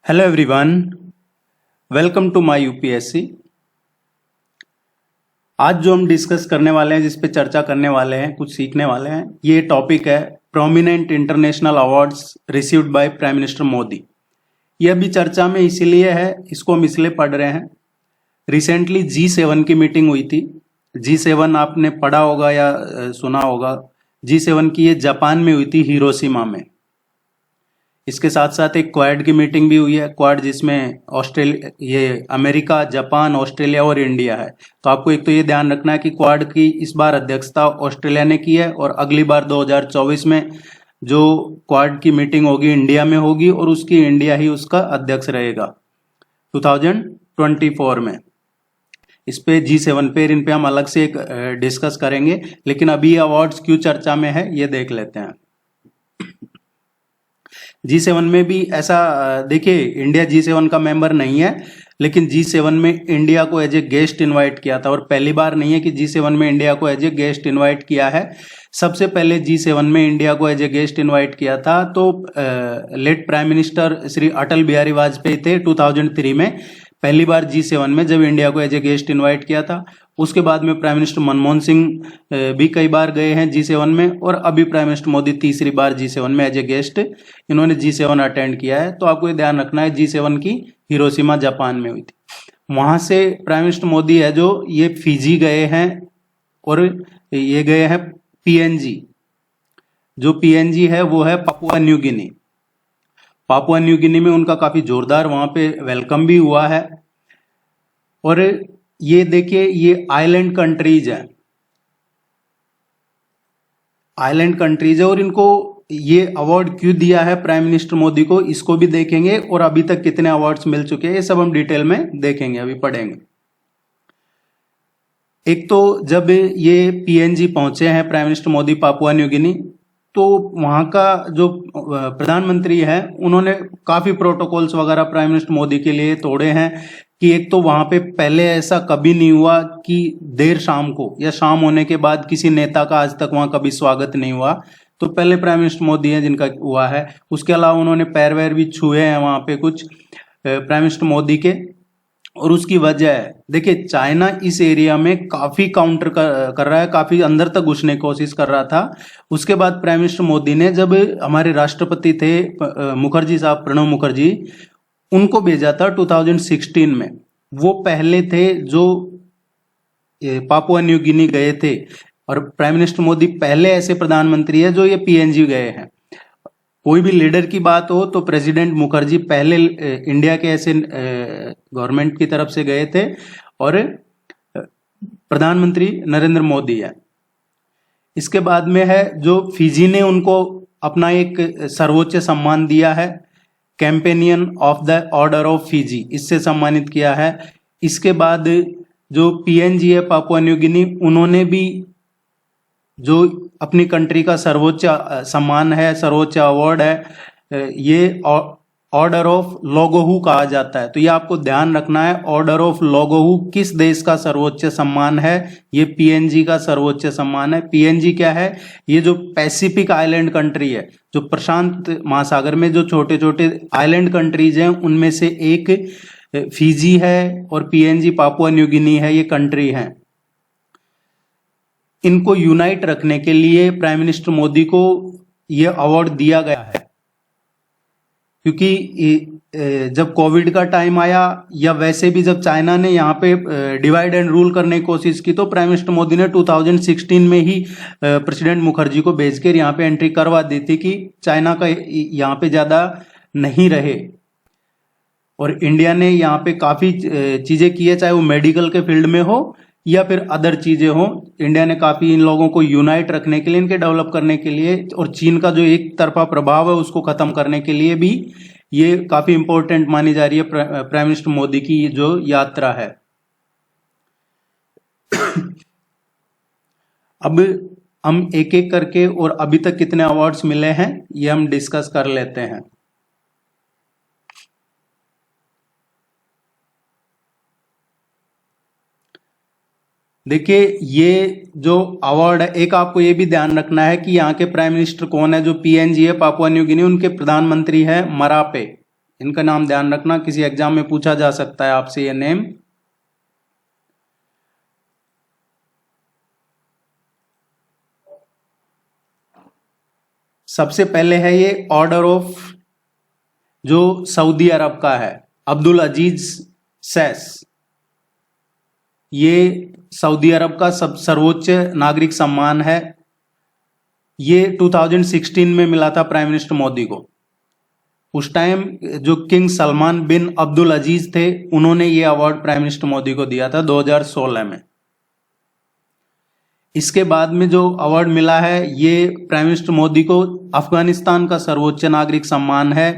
Hello everyone, welcome to my UPSC. आज जो हम डिस्कस करने वाले हैं, जिस पे चर्चा करने वाले हैं, कुछ सीखने वाले हैं, ये टॉपिक है prominent international awards received by prime minister Modi. यह भी चर्चा में इसीलिए है, इसको हम इसलिए पढ़ रहे हैं। रिसेंटली G7 की मीटिंग हुई थी। G7 आपने पढ़ा होगा या सुना होगा। G7 की ये जापान में हुई थी, हिरोशिमा में। इसके साथ साथ एक क्वाड की मीटिंग भी हुई है, क्वाड जिसमें ऑस्ट्रेलिया, ये अमेरिका, जापान, ऑस्ट्रेलिया और इंडिया है। तो आपको एक तो ये ध्यान रखना है कि क्वाड की इस बार अध्यक्षता ऑस्ट्रेलिया ने की है और अगली बार 2024 में जो क्वाड की मीटिंग होगी इंडिया में होगी और उसकी इंडिया ही उसका अध्यक्ष रहेगा 2024 में। इस पे G7 पे इन पे हम अलग से एक डिस्कस करेंगे, लेकिन अभी अवार्ड्स क्यों चर्चा में है ये देख लेते हैं। G7 में भी ऐसा देखिए, इंडिया G7 का मेंबर नहीं है, लेकिन G7 में इंडिया को एज ए गेस्ट इनवाइट किया था। और पहली बार नहीं है कि G7 में इंडिया को एज ए गेस्ट इनवाइट किया है। सबसे पहले G7 में इंडिया को एज ए गेस्ट इनवाइट किया था तो late prime minister Shri Atal Bihari Vajpayee थे 2003 में, पहली बार G7 में जब इंडिया को एज ए गेस्ट इनवाइट किया था। उसके बाद में प्राइम मिनिस्टर मनमोहन सिंह भी कई बार गए हैं G7 में, और अभी प्राइम मिनिस्टर मोदी तीसरी बार G7 में एज ए गेस्ट इन्होंने G7 अटेंड किया है। तो आपको ये ध्यान रखना है, G7 की हिरोशिमा जापान में हुई थी। वहां से प्राइम मिनिस्टर मोदी है जो ये फिजी गए हैं और ये गए हैं PNG। जो PNG है वो है Papua New Guinea. Papua New Guinea में उनका काफी जोरदार वहां पे वेलकम भी हुआ है। और ये देखिए, ये आइलैंड कंट्रीज है, आइलैंड कंट्रीज है, और इनको ये अवार्ड क्यों दिया है प्राइम मिनिस्टर मोदी को, इसको भी देखेंगे। और अभी तक कितने अवार्ड्स मिल चुके हैं ये सब हम डिटेल में देखेंगे, अभी पढ़ेंगे। एक तो जब ये PNG पहुंचे हैं prime minister Modi Papua New Guinea, तो वहां का जो प्रधानमंत्री है उन्होंने काफी प्रोटोकॉल्स वगैरह प्राइम मिनिस्टर मोदी के लिए तोड़े हैं। कि एक तो वहां पे पहले ऐसा कभी नहीं हुआ कि देर शाम को या शाम होने के बाद किसी नेता का आज तक वहां कभी स्वागत नहीं हुआ। तो पहले प्राइम मिनिस्टर मोदी हैं जिनका हुआ है। उसके अलावा उन्होंने पैर वैर भी छुए हैं वहां पे कुछ प्राइम मिनिस्टर मोदी के। और उसकी वजह है, देखिए, चाइना इस एरिया में काफी काउंटर कर रहा है, काफी अंदर तक घुसने की कोशिश कर रहा था। उसके बाद प्राइम मिनिस्टर मोदी ने, जब हमारे राष्ट्रपति थे मुखर्जी साहब, प्रणब मुखर्जी, उनको भेजा था 2016 में। वो पहले थे जो पापुआ न्यू गिनी गए थे, और प्राइम मिनिस्टर मोदी पहले ऐसे प्रधानमंत्री है जो ये PNG गए हैं। कोई भी लीडर की बात हो तो प्रेसिडेंट मुखर्जी पहले इंडिया के ऐसे गवर्नमेंट की तरफ से गए थे, और प्रधानमंत्री नरेंद्र मोदी है। इसके बाद में है जो फिजी ने उनको अपना एक सर्वोच्च सम्मान दिया है, companion of the order of Fiji, इससे सम्मानित किया है। इसके बाद जो PNG है पापुआ न्यू गिनी, उन्होंने भी जो अपनी कंट्री का सर्वोच्च सम्मान है, सर्वोच्च अवार्ड है, ये ऑर्डर ऑफ लोगोहू कहा जाता है। तो ये आपको ध्यान रखना है, ऑर्डर ऑफ लोगोहू किस देश का सर्वोच्च सम्मान है, ये PNG का सर्वोच्च सम्मान है। PNG क्या है? ये जो पैसिफिक आइलैंड कंट्री है, जो प्रशांत महासागर में जो छोटे छोटे आइलैंड कंट्रीज हैं, उनमें से एक फिजी है, और PNG पापुआ न्यू गिनी है, ये कंट्री है। इनको यूनाइट रखने के लिए प्राइम मिनिस्टर मोदी को यह अवार्ड दिया गया है। क्योंकि जब कोविड का टाइम आया, या वैसे भी जब चाइना ने यहाँ पे डिवाइड एंड रूल करने की कोशिश की, तो प्राइम मिनिस्टर मोदी ने 2016 में ही प्रेसिडेंट मुखर्जी को भेजकर यहाँ पे एंट्री करवा दी थी कि चाइना का यहाँ पे ज्यादा नहीं रहे। और इंडिया ने यहाँ पे काफी चीजें की है, चाहे वो मेडिकल के फील्ड में हो या फिर अदर चीजें हो। इंडिया ने काफी इन लोगों को यूनाइट रखने के लिए, इनके डेवलप करने के लिए, और चीन का जो एक तरफा प्रभाव है उसको खत्म करने के लिए भी ये काफी इंपॉर्टेंट मानी जा रही है प्राइम मिनिस्टर मोदी की जो यात्रा है। अब हम एक एक करके और अभी तक कितने अवार्ड्स मिले हैं ये हम डिस्कस कर लेते हैं। देखिए, ये जो अवार्ड है, एक आपको ये भी ध्यान रखना है कि यहाँ के प्राइम मिनिस्टर कौन है। जो PNG है पापुआ न्यू गिनी, उनके प्रधानमंत्री है मरापे। इनका नाम ध्यान रखना, किसी एग्जाम में पूछा जा सकता है आपसे ये नेम। सबसे पहले है ये ऑर्डर ऑफ, जो सऊदी अरब का है, अब्दुल अजीज सैस। ये सऊदी अरब का सर्वोच्च नागरिक सम्मान है। ये 2016 में मिला था प्राइम मिनिस्टर मोदी को। उस टाइम जो किंग सलमान बिन अब्दुल अजीज थे, उन्होंने ये अवार्ड प्राइम मिनिस्टर मोदी को दिया था 2016 में। इसके बाद में जो अवार्ड मिला है, ये प्राइम मिनिस्टर मोदी को अफगानिस्तान का सर्वोच्च नागरिक सम्मान है,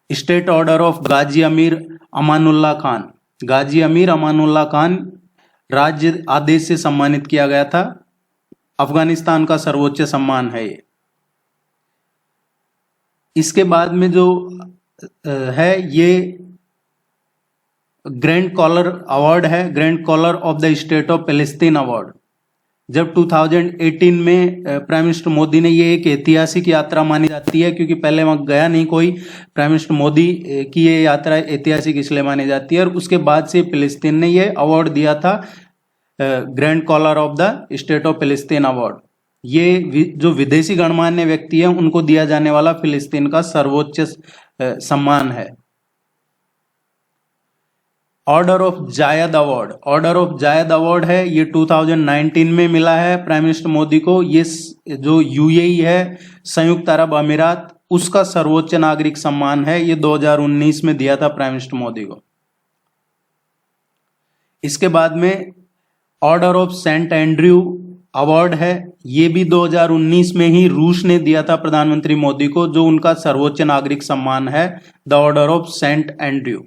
स्टेट ऑर्डर ऑफ गाजी अमीर अमानुल्लाह खान। गाजी अमीर अमानुल्लाह खान राज्य आदेश से सम्मानित किया गया था। अफगानिस्तान का सर्वोच्च सम्मान है ये। इसके बाद में जो है ये ग्रैंड कॉलर अवार्ड है, grand collar of the state of Palestine award. जब 2018 में प्राइम मिनिस्टर मोदी ने, ये एक ऐतिहासिक यात्रा मानी जाती है क्योंकि पहले वहां गया नहीं कोई। प्राइम मिनिस्टर मोदी की ये यात्रा ऐतिहासिक इसलिए मानी जाती है, और उसके बाद से फिलिस्तीन ने ये अवार्ड दिया था, grand collar of the state of Palestine award. ये जो विदेशी गणमान्य व्यक्ति है उनको दिया जाने वाला फिलिस्तीन का सर्वोच्च सम्मान है। Order of Zayed award, order of Zayed award है, ये 2019 में मिला है प्राइम मिनिस्टर मोदी को। ये जो यूएई है, संयुक्त अरब अमीरात, उसका सर्वोच्च नागरिक सम्मान है। ये 2019 में दिया था प्राइम मिनिस्टर मोदी को। इसके बाद में order of Saint Andrew award है, ये भी 2019 में ही रूस ने दिया था प्रधानमंत्री मोदी को, जो उनका सर्वोच्च नागरिक सम्मान है, the order of Saint Andrew.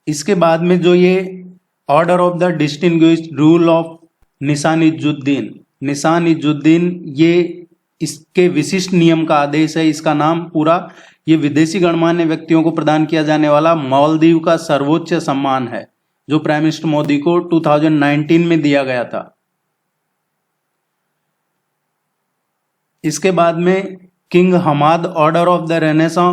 इसके बाद में जो ये order of the distinguished rule of निशान-इजुद्दीन, निशान-इजुद्दीन, ये इसके विशिष्ट नियम का आदेश है, इसका नाम पूरा। ये विदेशी गणमान्य व्यक्तियों को प्रदान किया जाने वाला मालदीव का सर्वोच्च सम्मान है, जो प्राइम मिनिस्टर मोदी को 2019 में दिया गया था। इसके बाद में king Hamad order of the renaissance,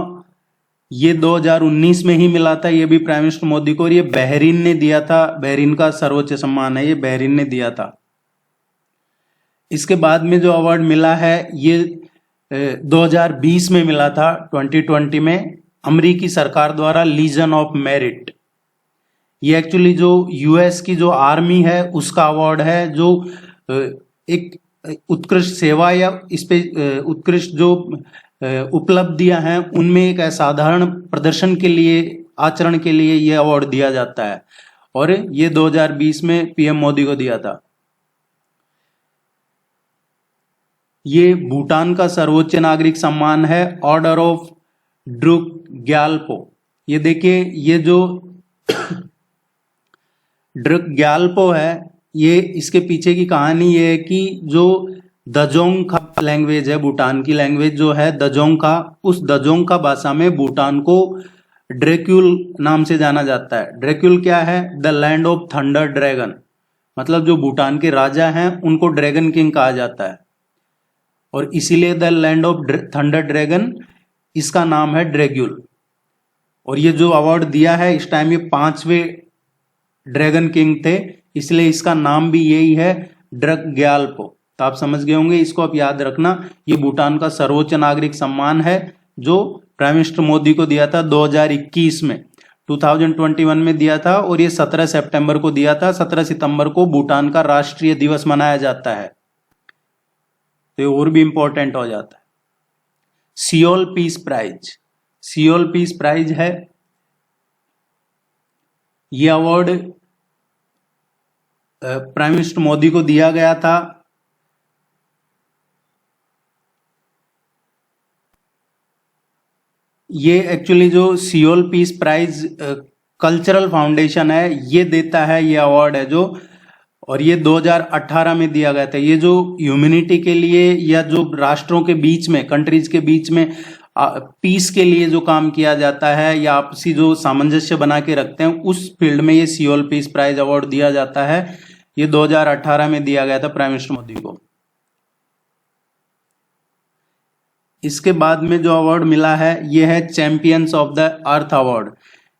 ये 2019 में ही मिला था, ये भी प्राइम मिनिस्टर मोदी को, और ये बहरीन ने दिया था। बहरीन का सर्वोच्च सम्मान है, ये बहरीन ने दिया था। इसके बाद में जो अवार्ड मिला है, ये 2020 में मिला था, 2020 में, अमेरिकी सरकार द्वारा लीजन ऑफ मेरिट। ये एक्चुअली जो यूएस की जो आर्मी है उसका अवार्ड है, जो एक उत्कृष्ट सेवा या इस पे उत्कृष्ट जो उपलब्धियां हैं उनमें एक असाधारण प्रदर्शन के लिए, आचरण के लिए ये अवार्ड दिया जाता है, और ये 2020 में पीएम मोदी को दिया था। ये भूटान का सर्वोच्च नागरिक सम्मान है, ऑर्डर ऑफ ड्रुक ग्याल्पो। ये देखिए, ये जो ड्रुक ग्याल्पो है, ये इसके पीछे की कहानी ये है कि जो दजोंगखा लैंग्वेज है, भूटान की लैंग्वेज जो है दजोंगखा, उस दजोंगखा भाषा में भूटान को ड्रैक्यूल नाम से जाना जाता है। ड्रैक्यूल क्या है? The land of thunder dragon, मतलब जो भूटान के राजा हैं उनको ड्रैगन किंग कहा जाता है, और इसीलिए the land of thunder dragon इसका नाम है ड्रैक्यूल। और ये जो अवार्ड दिया है इस टाइम, ये 5वें ड्रैगन किंग थे, इसलिए इसका नाम भी यही है, ड्रक ग्याल्पो। तो आप समझ गए होंगे, इसको आप याद रखना। ये भूटान का सर्वोच्च नागरिक सम्मान है, जो प्राइम मिनिस्टर मोदी को दिया था 2021 में, 2021 में दिया था, और ये 17 सितंबर को दिया था। 17 सितंबर को भूटान का राष्ट्रीय दिवस मनाया जाता है, तो ये और भी इंपॉर्टेंट हो जाता है। Seoul peace prize, Seoul peace prize है, ये अवार्ड प्राइम मिनिस्टर मोदी को दिया गया था। ये एक्चुअली जो Seoul peace prize cultural foundation है, ये देता है, ये अवार्ड है जो, और ये 2018 में दिया गया था। ये जो ह्यूमैनिटी के लिए या जो राष्ट्रों के बीच में, कंट्रीज के बीच में पीस के लिए जो काम किया जाता है या आपसी जो सामंजस्य बना के रखते हैं, उस फील्ड में ये सियोल पीस प्राइज अवार्ड दिया जाता है। ये 2018 में दिया गया था प्राइम मिनिस्टर मोदी को। इसके बाद में जो अवार्ड मिला है ये है champions of the earth award.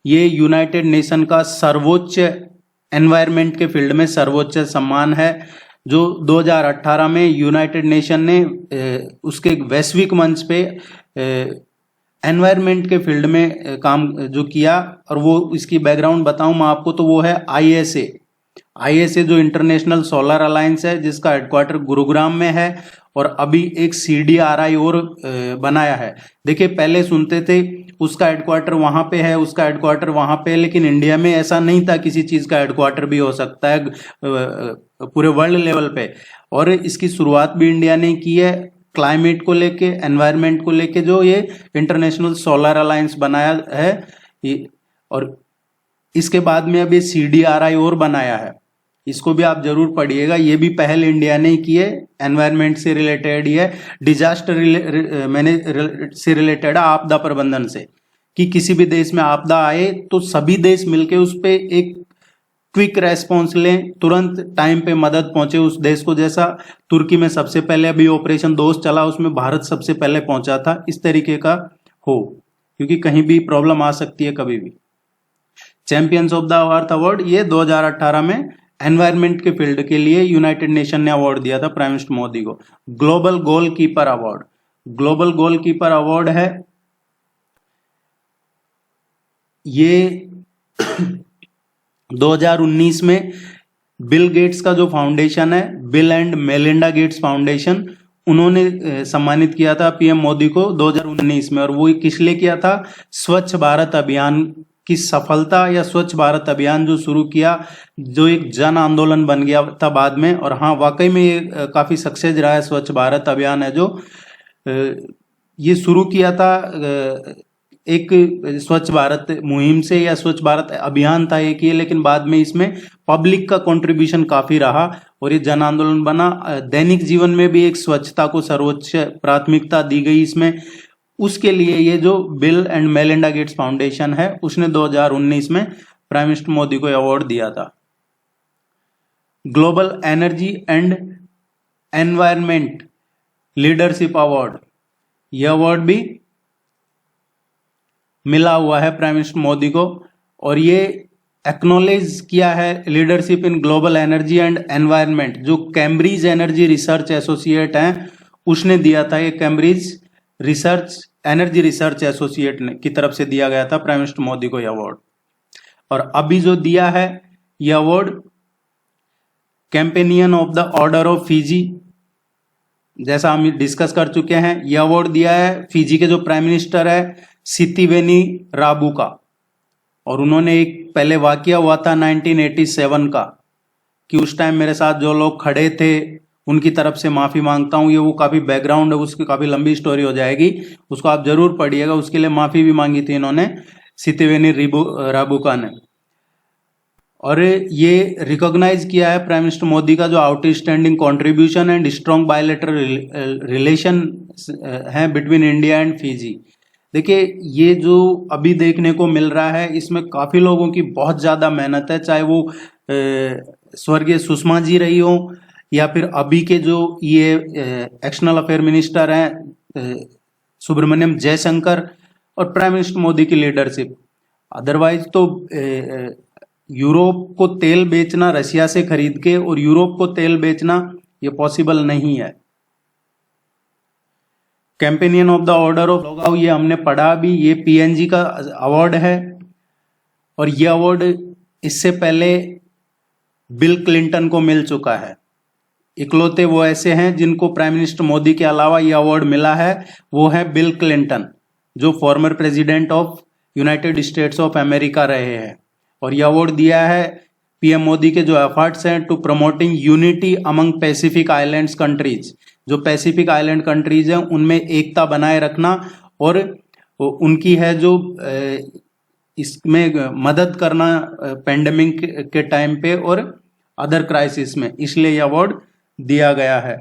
ये यूनाइटेड नेशन का सर्वोच्च एनवायरनमेंट के फील्ड में सर्वोच्च सम्मान है, जो 2018 में यूनाइटेड नेशन ने उसके वैश्विक मंच पे एनवायरनमेंट के फील्ड में काम जो किया। और वो इसकी बैकग्राउंड बताऊं मैं आपको तो वो है आईएसए जो इंटरनेशनल सोलर अलायंस है, जिसका हेडक्वार्टर गुरुग्राम में है और अभी एक CDRI और बनाया है। देखिए पहले सुनते थे उसका हेडक्वार्टर वहां पे है, उसका हेडक्वार्टर वहां पे है, लेकिन इंडिया में ऐसा नहीं था, किसी चीज का हेडक्वार्टर भी हो सकता है पूरे वर्ल्ड लेवल पे। और इसकी शुरुआत भी इंडिया ने की है क्लाइमेट को लेके, एनवायरनमेंट को लेके, जो ये इंटरनेशनल सोलर अलायंस बनाया है। और इसके बाद में अब ये CDRI और बनाया है, इसको भी आप जरूर पढ़िएगा। ये भी पहल इंडिया ने की है, एनवायरनमेंट से रिलेटेड ही है, डिजास्टर से रिलेटेड है, आपदा प्रबंधन से, कि किसी भी देश में आपदा आए तो सभी देश मिलके उस पे एक क्विक रेस्पॉन्स लें, तुरंत टाइम पे मदद पहुंचे उस देश को। जैसा तुर्की में सबसे पहले अभी ऑपरेशन दोस्त चला, उसमें भारत सबसे पहले पहुंचा था, इस तरीके का हो, क्योंकि कहीं भी प्रॉब्लम आ सकती है कभी भी। Champions of the earth award ये 2018 में एनवायरनमेंट के फील्ड के लिए यूनाइटेड नेशन ने अवार्ड दिया था प्राइम मिनिस्टर मोदी को। Global goalkeeper award, global goalkeeper award है ये 2019 में बिल गेट्स का जो फाउंडेशन है, bill and Melinda Gates foundation, उन्होंने सम्मानित किया था पीएम मोदी को 2019 में। और वो किस लिए किया था? स्वच्छ भारत अभियान की सफलता, या स्वच्छ भारत अभियान जो शुरू किया, जो एक जन आंदोलन बन गया था बाद में। और हाँ, वाकई में ये काफी सक्सेस रहा है। स्वच्छ भारत अभियान है जो ये शुरू किया था एक स्वच्छ भारत मुहिम से, या स्वच्छ भारत अभियान था एक ये, लेकिन बाद में इसमें पब्लिक का कंट्रीब्यूशन काफी रहा और ये जन आंदोलन बना। दैनिक जीवन में भी एक स्वच्छता को सर्वोच्च प्राथमिकता दी गई इसमें। उसके लिए ये जो bill and Melinda Gates foundation है, उसने 2019 में प्राइम मिनिस्टर मोदी को अवार्ड दिया था। Global energy and environment leadership award, यह अवार्ड भी मिला हुआ है प्राइम मिनिस्टर मोदी को, और ये एक्नॉलेज किया है leadership in global energy and environment, जो कैम्ब्रिज एनर्जी रिसर्च एसोसिएट है उसने दिया था। ये कैम्ब्रिज एनर्जी रिसर्च एसोसिएट की तरफ से दिया गया था प्राइम मिनिस्टर मोदी को यह अवार्ड। और अभी जो दिया है यह award companion of the order of Fiji, जैसा हम डिस्कस कर चुके हैं, यह अवार्ड दिया है फिजी के जो प्राइम मिनिस्टर है सितिवेनी राबुका। और उन्होंने एक पहले वाकया हुआ था 1987 का, कि उस टाइम मेरे साथ जो लोग खड़े थे उनकी तरफ से माफी मांगता हूं। ये वो काफी बैकग्राउंड है, उसकी काफी लंबी स्टोरी हो जाएगी, उसको आप जरूर पढ़िएगा। उसके लिए माफी भी मांगी थी इन्होंने, सितिवेनी राबुका ने। और ये रिकॉग्नाइज किया है प्राइम मिनिस्टर मोदी का जो outstanding contribution and strong bilateral relation है बिटवीन इंडिया एंड फिजी। देखिए ये जो अभी देखने को मिल रहा है, इसमें काफी लोगों की बहुत ज्यादा मेहनत है, चाहे वो स्वर्गीय सुषमा जी रही हो, या फिर अभी के जो ये एक्सटर्नल अफेयर मिनिस्टर हैं सुब्रमण्यम जयशंकर, और प्राइम मिनिस्टर मोदी की लीडरशिप। अदरवाइज तो यूरोप को तेल बेचना रशिया से खरीद के, और यूरोप को तेल बेचना ये पॉसिबल नहीं है। Companion of the order of लगाओ, ये हमने पढ़ा भी, ये PNG का अवार्ड है। और ये अवार्ड इससे पहले बिल क्लिंटन को मिल चुका है। इकलौते वो ऐसे हैं जिनको प्राइम मिनिस्टर मोदी के अलावा ये अवार्ड मिला है, वो है बिल क्लिंटन, जो former president of United states of America रहे हैं। और ये अवार्ड दिया है पीएम मोदी के जो एफर्ट्स हैं to promoting unity among Pacific islands countries, जो पैसिफिक आइलैंड कंट्रीज हैं उनमें एकता बनाए रखना, और उनकी है जो इसमें मदद करना पेंडेमिक के टाइम पे और अदर क्राइसिस में, इसलिए ये अवार्ड दिया गया है।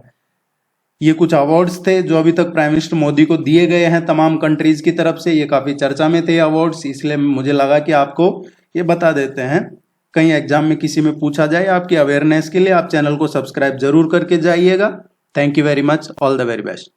ये कुछ अवार्ड्स थे जो अभी तक प्राइम मिनिस्टर मोदी को दिए गए हैं तमाम कंट्रीज की तरफ से। ये काफी चर्चा में थे अवार्ड्स, इसलिए मुझे लगा कि आपको ये बता देते हैं, कहीं एग्जाम में किसी में पूछा जाए। आपकी अवेयरनेस के लिए आप चैनल को सब्सक्राइब जरूर करके जाइएगा। Thank you very much, all the very best.